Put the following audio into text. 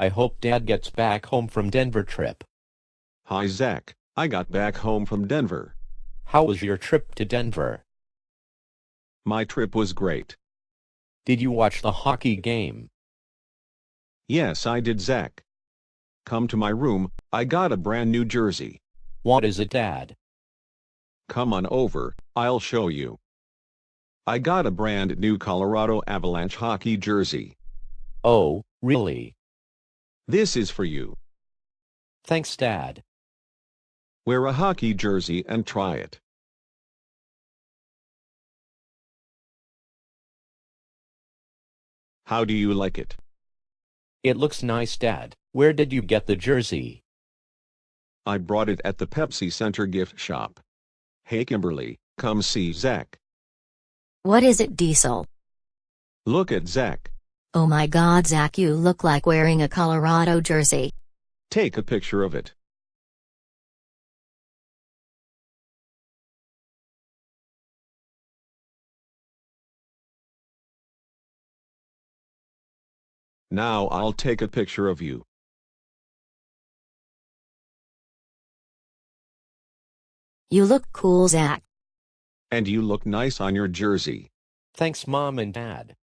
I hope Dad gets back home from Denver trip. Hi Zack, I got back home from Denver. How was your trip to Denver? My trip was great. Did you watch the hockey game? Yes, I did, Zack. Come to my room, I got a brand new jersey. What is it, Dad? Come on over, I'll show you. I got a brand new Colorado Avalanche hockey jersey. Oh, really? This is for you. Thanks, Dad. Wear a hockey jersey and try it. How do you like it? It looks nice, Dad. Where did you get the jersey? I brought it at the Pepsi Center gift shop. Hey Kimberly, come see Zack. What is it, Diesel? Look at Zack. Oh my God, Zack, you look like wearing a Colorado jersey. Take a picture of it. Now I'll take a picture of you. You look cool, Zack. And you look nice on your jersey. Thanks, Mom and Dad.